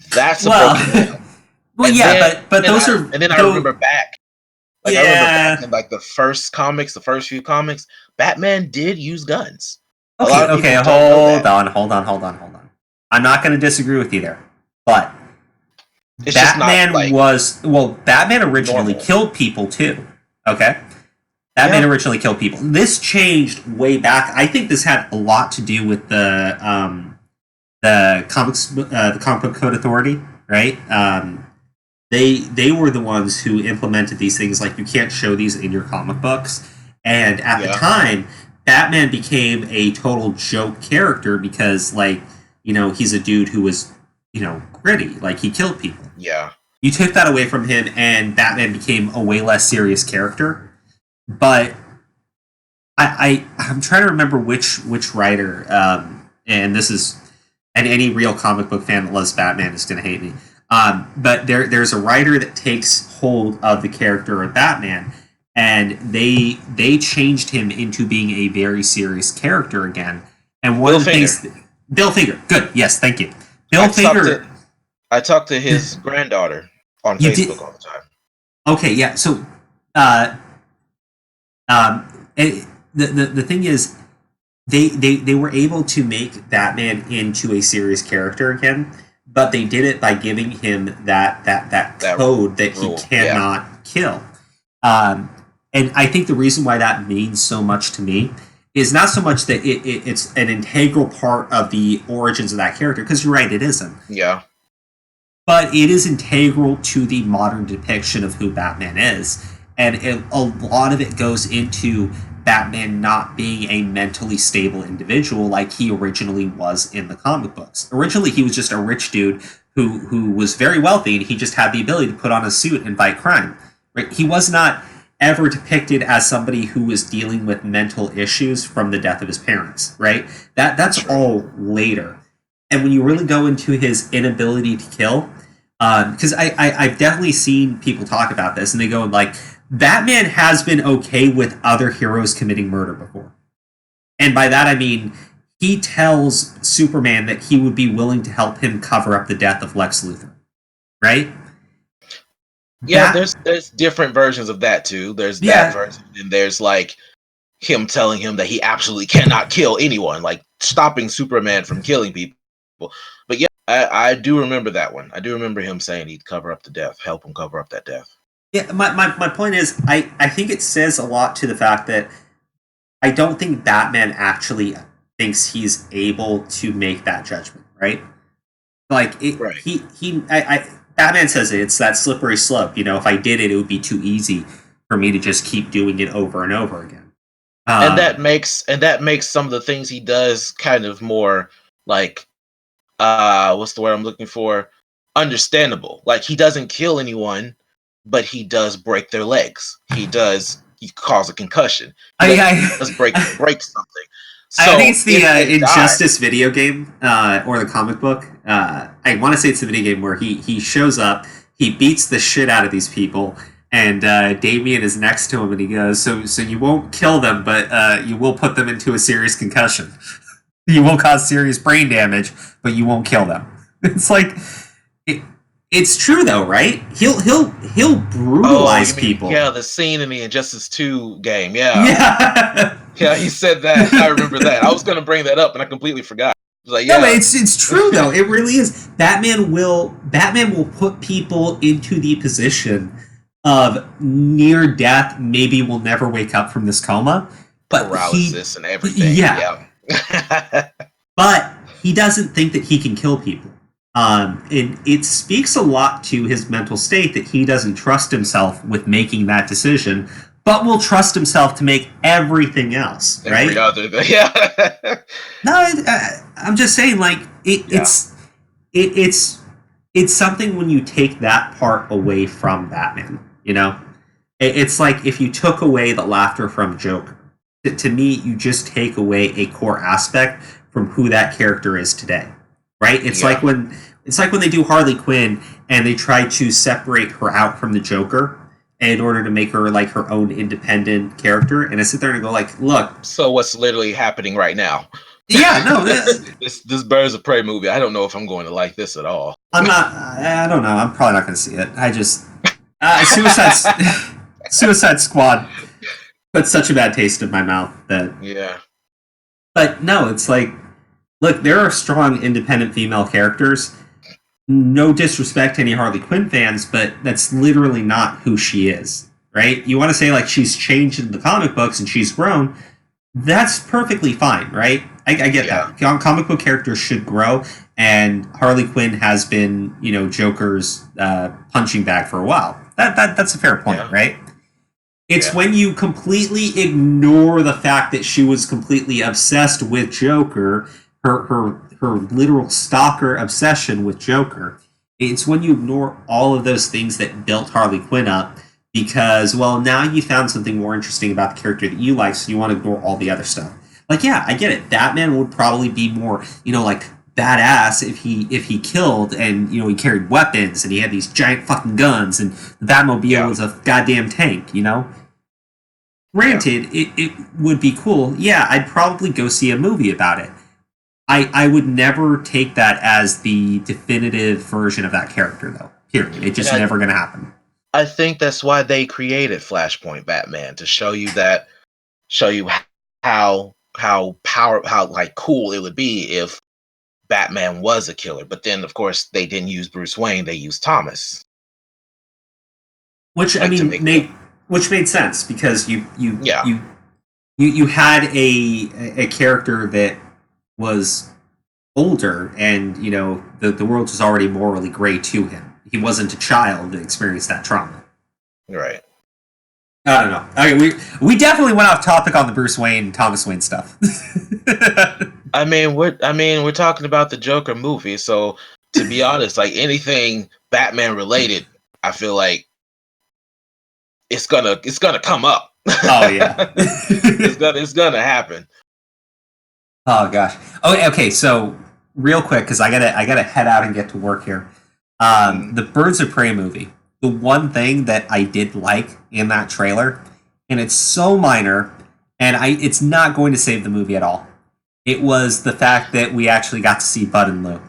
that's a broken limb. Well, And yeah, but those are, and then I remember back. Like, yeah. I remember back in, like, the first few comics, Batman did use guns. A lot of people don't know that. Hold on. I'm not going to disagree with you there, but It's Batman just not, like, Batman originally normal. killed people too. Okay, Batman originally killed people. This changed way back. I think this had a lot to do with the comic book code authority, right? They were the ones who implemented these things, like you can't show these in your comic books. And at the time, Batman became a total joke character because, like, he's a dude who was, gritty, like he killed people. Yeah. You took that away from him, and Batman became a way less serious character. But I'm trying to remember which writer, and any real comic book fan that loves Batman is going to hate me. But there's a writer that takes hold of the character of Batman, and they changed him into being a very serious character again. And one of the things, Bill Finger, good, yes, thank you, Bill Finger. I talked to his granddaughter on Facebook all the time. Okay, yeah. So, the thing is, they were able to make Batman into a serious character again. But they did it by giving him that code that he cannot kill. And I think the reason why that means so much to me is not so much that it's an integral part of the origins of that character, because you're right, it isn't. Yeah. But it is integral to the modern depiction of who Batman is. And a lot of it goes into Batman not being a mentally stable individual like he originally was in the comic books. Originally, he was just a rich dude who was very wealthy, and he just had the ability to put on a suit and fight crime. Right? He was not ever depicted as somebody who was dealing with mental issues from the death of his parents. Right? That's all later. And when you really go into his inability to kill, because I've definitely seen people talk about this, and they go like, Batman has been okay with other heroes committing murder before. And by that I mean, he tells Superman that he would be willing to help him cover up the death of Lex Luthor. Right? Yeah, there's different versions of that too. There's that version, and there's, like, him telling him that he absolutely cannot kill anyone, like stopping Superman from killing people. But yeah, I do remember that one. I do remember him saying he'd help him cover up that death. Yeah, my point is, I think it says a lot to the fact that I don't think Batman actually thinks he's able to make that judgment, right? Like, Batman says it's that slippery slope. If I did it, it would be too easy for me to just keep doing it over and over again. And that makes some of the things he does kind of more, like, what's the word I'm looking for? Understandable. Like, he doesn't kill anyone, but he does break their legs. He cause a concussion. He does break something. So I think it's the Injustice video game, or the comic book. I want to say it's the video game where he shows up, he beats the shit out of these people, and Damian is next to him, and he goes, so you won't kill them, but you will put them into a serious concussion. You will cause serious brain damage, but you won't kill them. It's like, it's true though, right? He'll brutalize people. Yeah, the scene in the Injustice 2 game. Yeah. Yeah, he said that. I remember that. I was going to bring that up, and I completely forgot. Like, yeah. No, it's true though. It really is. Batman will put people into the position of near death. Maybe will never wake up from this coma, but paralysis and everything. Yeah. But he doesn't think that he can kill people. And it speaks a lot to his mental state that he doesn't trust himself with making that decision, but will trust himself to make everything else, right? Every other thing, yeah. No, I'm just saying, like, it's something when you take that part away from Batman, It's like if you took away the laughter from Joker. To me, you just take away a core aspect from who that character is today, right? It's like when they do Harley Quinn and they try to separate her out from the Joker in order to make her like her own independent character. And I sit there and go like, look. So what's literally happening right now? Yeah, no. This Birds of Prey movie, I don't know if I'm going to like this at all. I don't know. I'm probably not going to see it. I just... Suicide Squad put such a bad taste in my mouth that... Yeah. But no, it's like... Look, there are strong independent female characters. No disrespect to any Harley Quinn fans, but that's literally not who she is, right? You want to say like she's changed in the comic books and she's grown. That's perfectly fine, right? I get that. Comic book characters should grow, and Harley Quinn has been, Joker's punching bag for a while. That's a fair point, right? It's when you completely ignore the fact that she was completely obsessed with Joker, her literal stalker obsession with Joker. It's when you ignore all of those things that built Harley Quinn up, because, well, now you found something more interesting about the character that you like, so you want to ignore all the other stuff. Like, yeah, I get it. Batman would probably be more, like, badass if he killed and, he carried weapons and he had these giant fucking guns and the Batmobile was a goddamn tank, Granted, it would be cool. Yeah, I'd probably go see a movie about it. I would never take that as the definitive version of that character, though. Period. It's just never going to happen. I think that's why they created Flashpoint Batman, to show you how cool it would be if Batman was a killer. But then, of course, they didn't use Bruce Wayne; they used Thomas. Which made sense, because you had a character that was older, and the world was already morally gray to him. He wasn't a child that experienced that trauma. Right. I don't know. Okay, we definitely went off topic on the Bruce Wayne, Thomas Wayne stuff. we're talking about the Joker movie, so to be honest, like anything Batman related, I feel like it's gonna come up. Oh yeah. it's gonna happen. Oh gosh. Okay. So real quick, because I gotta head out and get to work here. The Birds of Prey movie. The one thing that I did like in that trailer, and it's so minor, and it's not going to save the movie at all. It was the fact that we actually got to see Bud and Lou.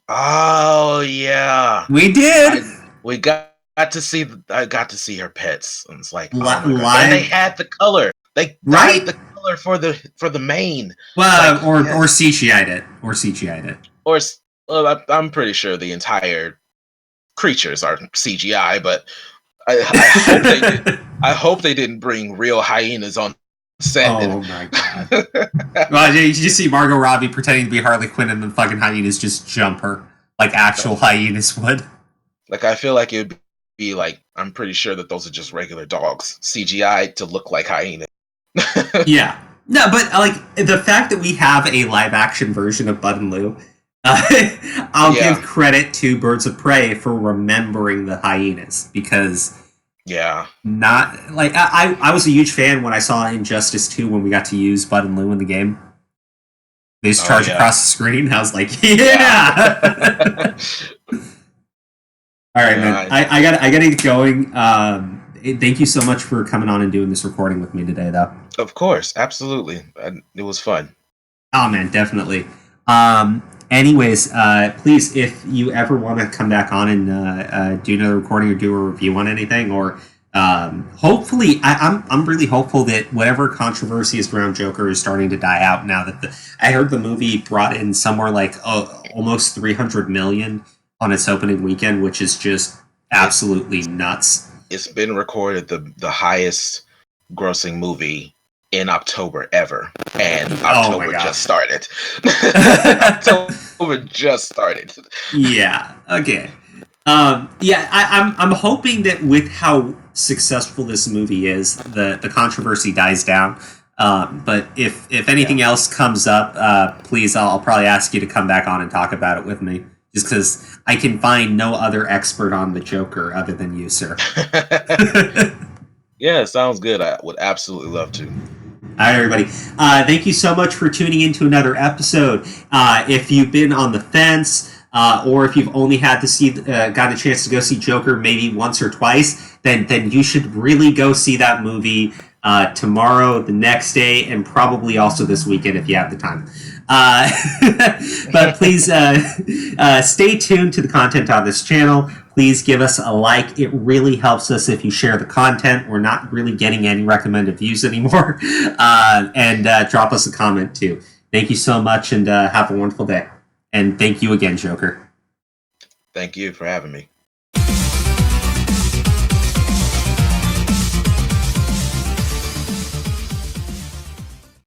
Oh yeah, we did. We got to see. I got to see her pets, and it's like, and they had the color. They dyed the color for the mane. Well, or CGI'd it, or I'm pretty sure the entire creatures are CGI, but I hope they didn't bring real hyenas on set. Oh my god! Well, did you see Margot Robbie pretending to be Harley Quinn and the fucking hyenas just jump her like actual hyenas would? Like, I feel like it would be like, I'm pretty sure that those are just regular dogs CGI to look like hyenas. Yeah. No, but like the fact that we have a live action version of Bud and Lou, I'll give credit to Birds of Prey for remembering the hyenas, because not like I was a huge fan when I saw Injustice 2 when we got to use Bud and Lou in the game. They just charge across the screen. I was like, yeah. All right, man. I gotta get going. Thank you so much for coming on and doing this recording with me today, though. Of course, absolutely. It was fun. Oh man, definitely. Anyways, please, if you ever want to come back on and do another recording or do a review on anything, or hopefully, I'm really hopeful that whatever controversy is around Joker is starting to die out now that I heard the movie brought in somewhere like almost 300 million on its opening weekend, which is just absolutely nuts. It's been recorded the highest grossing movie in October ever, and October just started. October just started. Yeah. Okay. I'm hoping that with how successful this movie is, the controversy dies down. But if anything else comes up, please, I'll probably ask you to come back on and talk about it with me, just because I can find no other expert on the Joker other than you, sir. Yeah, sounds good. I would absolutely love to. All right, everybody. Thank you so much for tuning in to another episode. If you've been on the fence, or if you've only had to see, got a chance to go see Joker maybe once or twice, then you should really go see that movie tomorrow, the next day, and probably also this weekend if you have the time. But please stay tuned to the content on this channel. Please give us a like. It really helps us if you share the content. We're not really getting any recommended views anymore. And drop us a comment too. Thank you so much, and have a wonderful day. And thank you again, Joker. Thank you for having me.